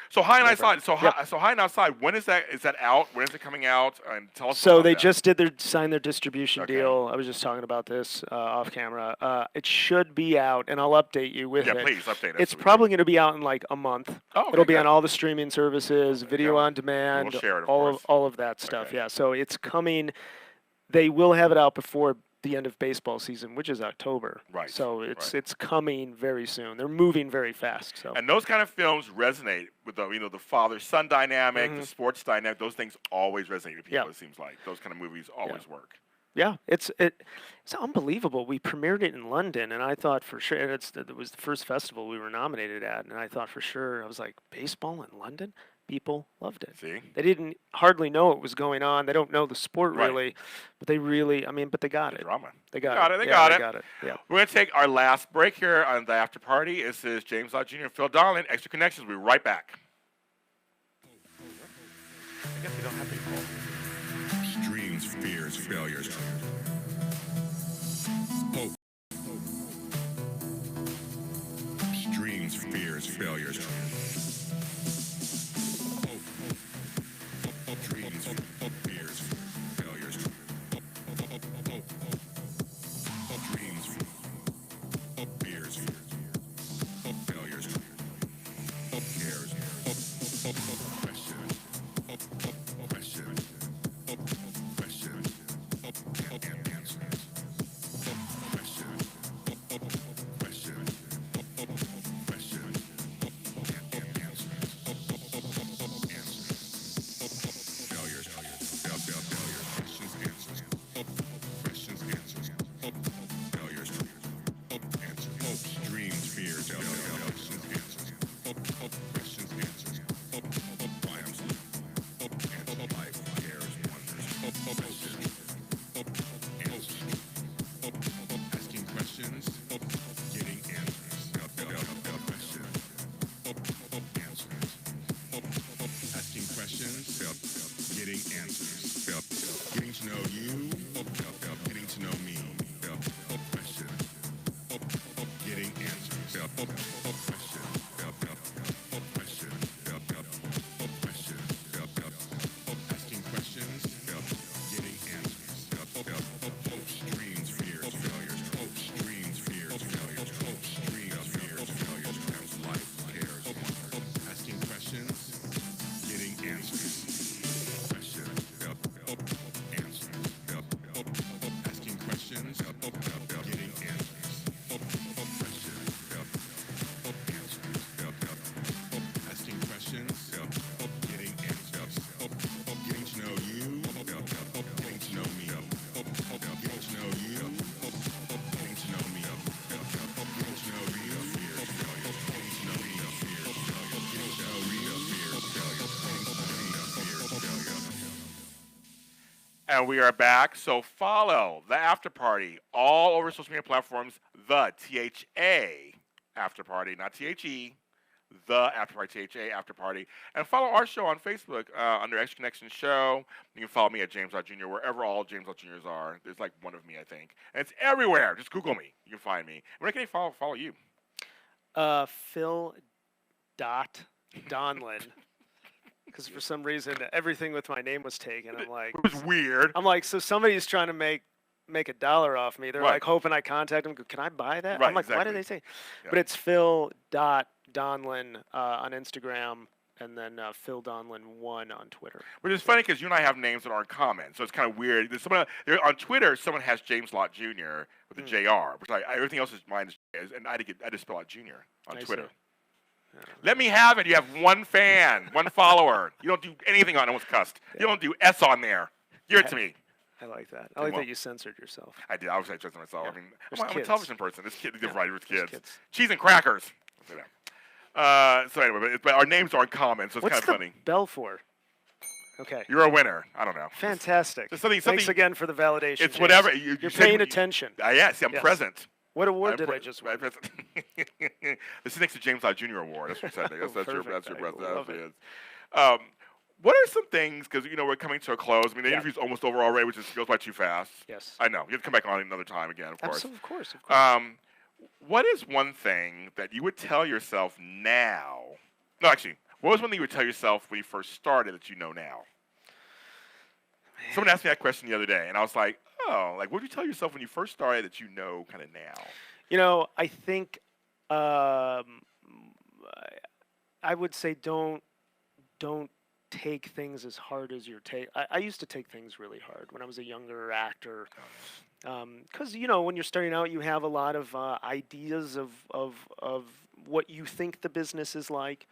So High and Outside. So High and Outside. When is that? Is that out? When is it coming out? And tell us. So about they that. just signed their distribution Okay. deal. I was just talking about this off camera. It should be out, and I'll update you with Yeah, it. please update us. It's so we probably going to be out in like a month. Oh, okay, It'll be good. on all the streaming services, video Yeah. on demand, We'll share it, of all course. all of that stuff. Okay. Yeah, so it's coming. They will have it out before the end of baseball season, which is October. Right, So it's right. it's coming very soon. They're moving very fast. So And those kind of films resonate with the father-son dynamic, the sports dynamic. Those things always resonate with people. Yeah. It seems like those kind of movies always work. yeah, it's unbelievable. We premiered it in London, and I thought for sure, and it was the first festival we were nominated at, and I thought for sure, I was like, baseball in London? People loved it. See? They didn't hardly know what was going on. They don't know the sport Right. really, but they really, but they got it. Drama. They got it. They Yeah, got they it. got it. Yeah. We're going to take our last break here on the after party. This is James Lott Jr. and Phil Donlon, Extra Connections. We'll be right back. I guess we don't have any calls. Dreams, fears, failures. Hope. Dreams, fears, failures. Hope. Dreams, fears, failures. Hope. Dreams, fears, failures. Hope cares. Questions. Questions. Questions. And answers. Questions. Questions. Questions. And answers. Answers. Failures. Failures. Questions. Answers. Questions. Answers. Failures. Answers. Hopes. Dreams. Fears. Questions. Answers. Questions. Answers. Triumphs. And life. Cares. Wonders. Questions. Answers. Asking questions. Getting answers. Questions. Answers. Asking questions. Getting answers. Getting to know you. Getting to know me. Questions. Getting answers. Questions. Questions. Questions. Asking questions. Getting answers. Hopes, dreams, fears, failures. Hopes, dreams, fears, failures. Hopes, dreams, fears, failures. Perhaps life, cares, wonders. Asking questions. Getting answers. Questions. Answers. Asking questions. Getting answers. Questions. Answers. Asking questions. Getting answers. Getting to know you. Getting to know me. Getting to know you. Getting to know me. Getting to know real fears, failures. Getting to know real fears, failures. Getting to know real fears, failures. Getting to know real fears, failures. And we are back. So follow the after party all over social media platforms. The THA after party, not THE. The after party, THA after party, and follow our show on Facebook under Extra Connection Show. You can follow me at James Lott Jr. wherever all James Lott Juniors are. There's like one of me, I think, and it's everywhere. Just Google me. You can find me. Where can they follow you? Phil Donlon. Because for some reason everything with my name was taken. I'm like, It was weird. so somebody's trying to make make $1 off me. They're Right. like hoping I contact them. Go, can I buy that? Right, I'm like, why exactly. do they say? Yeah. But it's Phil.Donlon on Instagram, and then Phil Donlon 1 on Twitter. Which is funny because you and I have names that aren't common, so it's kind of weird. There's someone on Twitter. Someone has James Lott Jr. with a Jr. Which everything else is mine is, and I just spell out Junior on I Twitter. see. Let me have it. You have one fan, one follower. You don't do anything on it. Almost cussed. You don't do S on there. Give it to me. I like that. I like that you censored yourself. I did. I was censoring myself. Yeah. I mean, There's I'm a kids. television person. This kid, Yeah. right, with There's kids. kids. Cheese and crackers. So anyway, but our names aren't common, so it's What's kind of the funny. bell for? Okay. You're a winner. I don't know. Fantastic. Just something- Thanks again for the validation. It's James. whatever. You're said paying you- attention. Yeah, see, I'm Yes. present. What award I'm did I pre- just I'm win? present. This is next to James Lott Jr. Award. That's what you said. That's your Perfect. present. I love it. What are some things, because, we're coming to a close. I mean, the Yeah. interview's almost over already, which just goes by too fast. Yes. I know. You have to come back on another time again, of course. Absolutely, of course, of course. What is one thing that you would tell yourself now? No, actually, what was one thing you would tell yourself when you first started that you know now? Someone asked me that question the other day, and I was like, oh, like, what would you tell yourself when you first started that you know kind of now? I think I would say don't take things as hard as you're I used to take things really hard when I was a younger actor. Because when you're starting out, you have a lot of ideas of what you think the business is like.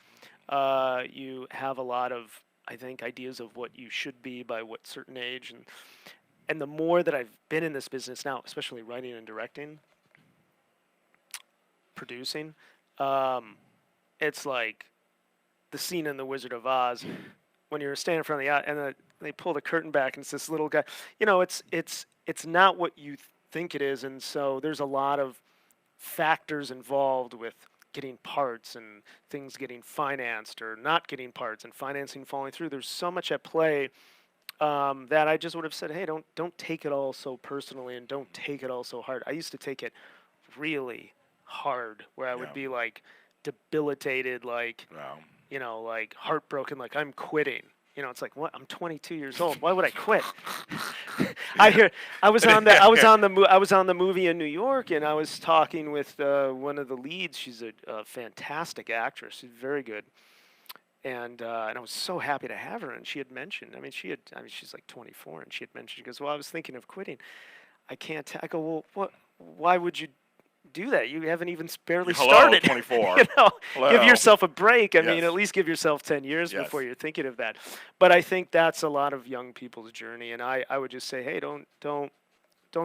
You have a lot of, I think, ideas of what you should be by what certain age, and the more that I've been in this business now, especially writing and directing, producing, it's like the scene in The Wizard of Oz when you're standing in front of the and they pull the curtain back and it's this little guy. It's not what you think it is, and so there's a lot of factors involved with getting parts and things getting financed or not getting parts and financing falling through. There's so much at play that I just would have said, hey, don't take it all so personally and don't take it all so hard. I used to take it really hard, where I would be like debilitated, like like heartbroken, like I'm quitting. It's like, what? I'm 22 years old. Why would I quit? I was on the movie in New York, and I was talking with one of the leads. She's a fantastic actress. She's very good. And I was so happy to have her. And she had mentioned, she's like 24, and she had mentioned, she goes, well, I was thinking of quitting. I can't. I go, well, what? Why would you do that? You haven't even barely started. 24. Give yourself a break. I mean, Yes. at least give yourself 10 years Yes. before you're thinking of that. But I think that's a lot of young people's journey, and I would just say, hey, don't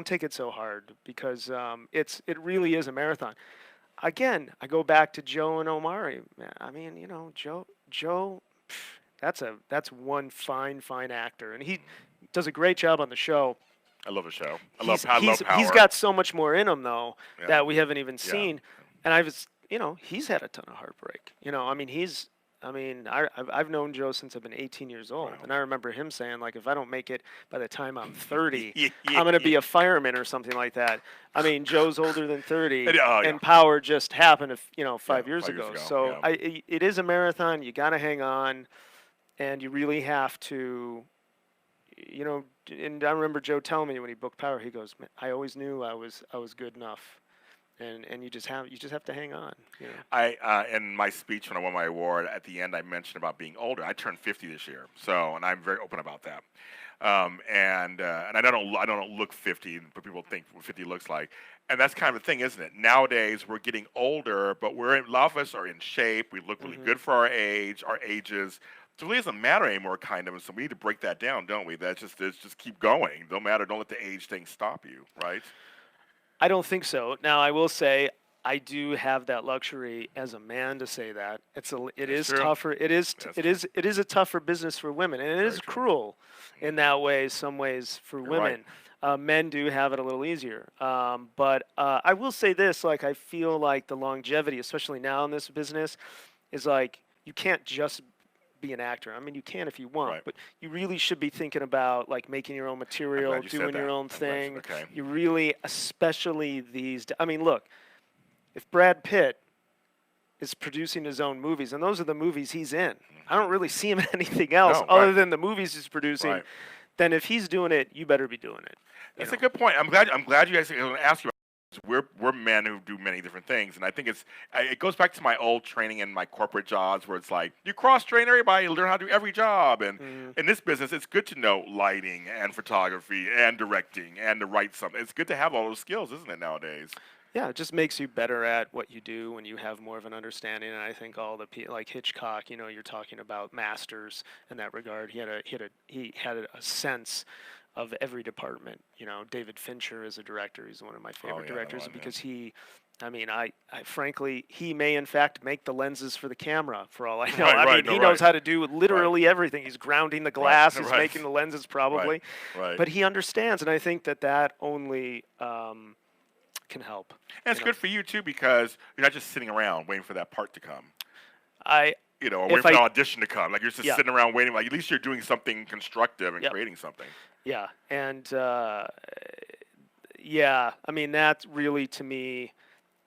take it so hard, because it really is a marathon. Again, I go back to Joe and Omari. I mean, Joe, that's one fine actor, and he does a great job on the show. I love the show. I He's love Power. He's got so much more in him, though, Yeah. that we haven't even Yeah. seen. And he's had a ton of heartbreak. I've known Joe since I've been 18 years old. Wow. And I remember him saying, like, if I don't make it by the time I'm 30, Yeah. I'm going to be a fireman or something like that. I mean, Joe's older than 30, Yeah. and Power just happened, 5 years 5 years ago. ago, So yeah. it is a marathon. You got to hang on, and you really have to, and I remember Joe telling me when he booked Power, he goes, man, I always knew I was good enough. And you just have to hang on. I in my speech when I won my award, at the end I mentioned about being older. I turned 50 this year, and I'm very open about that. And I don't look 50, but people think what 50 looks like. And that's kind of the thing, isn't it? Nowadays we're getting older, but a lot of us are in shape. We look really good for our ages. So it really doesn't matter anymore, kind of. And so we need to break that down, don't we? It's just keep going. Don't matter. Don't let the age thing stop you, right? I don't think so. Now, I will say I do have that luxury as a man to say that. It is true. tougher. It is a tougher business for women, and it is cruel in that way. Some ways for women, men do have it a little easier. But I will say this: like, I feel like the longevity, especially now in this business, is like you can't just be an actor. I mean, you can if you want, Right. but you really should be thinking about like making your own material, glad you said doing your that. own I'm glad thing. okay. You really, especially I mean, look, if Brad Pitt is producing his own movies, and those are the movies he's in, I don't really see him in anything else No, other right. than the movies he's producing. Right. then if he's doing it, you better be doing it. That's a good point. I'm glad you guys. I'm going to ask you. We're men who do many different things, and I think it goes back to my old training in my corporate jobs, where it's like you cross train everybody, you learn how to do every job, and in this business, it's good to know lighting and photography and directing and to write something. It's good to have all those skills, isn't it, nowadays? Yeah, it just makes you better at what you do when you have more of an understanding. And I think all the like Hitchcock, you're talking about masters in that regard. He had a sense of every department. David Fincher is a director. He's one of my favorite directors because I frankly, he may in fact make the lenses for the camera for all I know. He knows how to do literally everything. He's grounding the glass. He's making the lenses probably. Right. But he understands, and I think that only can help. And it's good for you too, because you're not just sitting around waiting for that part to come. Or waiting for the audition to come. Like you're just sitting around waiting. Like at least you're doing something constructive and creating something. Yeah, and that really to me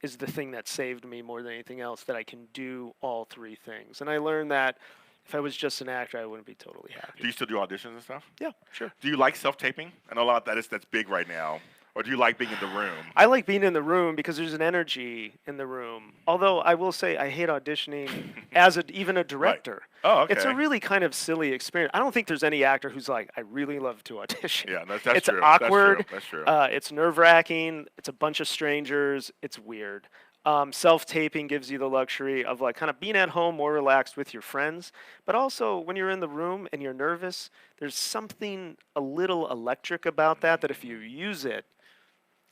is the thing that saved me more than anything else. That I can do all three things, and I learned that if I was just an actor, I wouldn't be totally happy. Do you still do auditions and stuff? Yeah, sure. Do you like self-taping? I know a lot of that's big right now. Or do you like being in the room? I like being in the room because there's an energy in the room. Although I will say I hate auditioning as even a director. Right. Oh, okay. It's a really kind of silly experience. I don't think there's any actor who's like, I really love to audition. Yeah, that's it's true. Awkward. That's true. It's nerve-wracking. It's a bunch of strangers. It's weird. Self-taping gives you the luxury of like kind of being at home more relaxed with your friends. But also when you're in the room and you're nervous, there's something a little electric about that if you use it,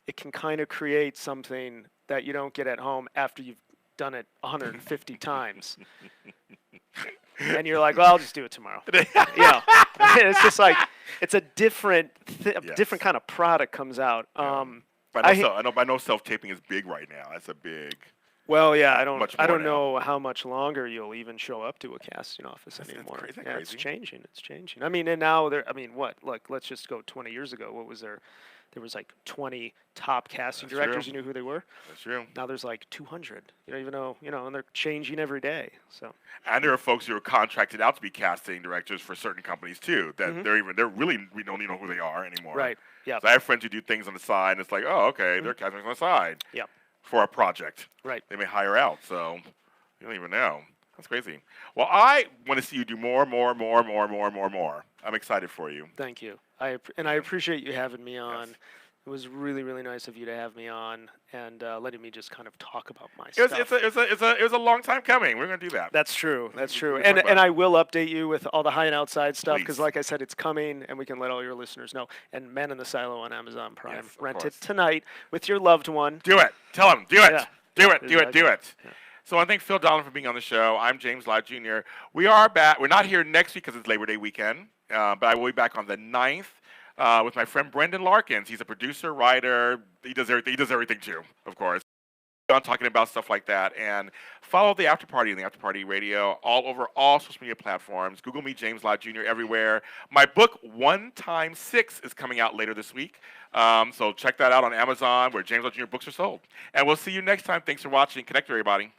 it can kind of create something that you don't get at home after you've done it 150 times. And you're like, well, I'll just do it tomorrow. It's just like, it's a different kind of product comes out. But I know self-taping is big right now. That's a big... Well, yeah, I don't know how much longer you'll even show up to a casting office anymore. Crazy. It's changing. I mean, and now what? Look, let's just go 20 years ago. What was there? There was like 20 top casting directors. You knew who they were. That's true. Now there's like 200. You don't even know, and they're changing every day. So. And there are folks who are contracted out to be casting directors for certain companies too. That we don't even know who they are anymore. Right. Yeah. So I have friends who do things on the side, and it's like, oh, okay, they're casting on the side. Yeah. For a project. Right. They may hire out, so you don't even know. That's crazy. Well, I want to see you do more. I'm excited for you. Thank you. I appreciate you having me on. Yes. It was really, really nice of you to have me on and letting me just kind of talk about my stuff. It was a long time coming. We're going to do that. That's true. That's true. And I will update you with all the high and outside stuff because, like I said, it's coming and we can let all your listeners know. And Men in the Silo on Amazon Prime. Yes, Rent it tonight with your loved one. Do it. Tell them. Do it. Yeah. Do it. Yeah. So I thank Phil Donlon for being on the show. I'm James Lott Jr. We are back. We're not here next week because it's Labor Day weekend, but I will be back on the 9th. With my friend Brendan Larkins. He's a producer, writer. He does everything too, of course. I'm talking about stuff like that. And follow the After Party and the After Party Radio all over all social media platforms. Google me, James Lott Jr. everywhere. My book, 1x6, is coming out later this week. So check that out on Amazon, where James Lott Jr. books are sold. And we'll see you next time. Thanks for watching. Connect, everybody.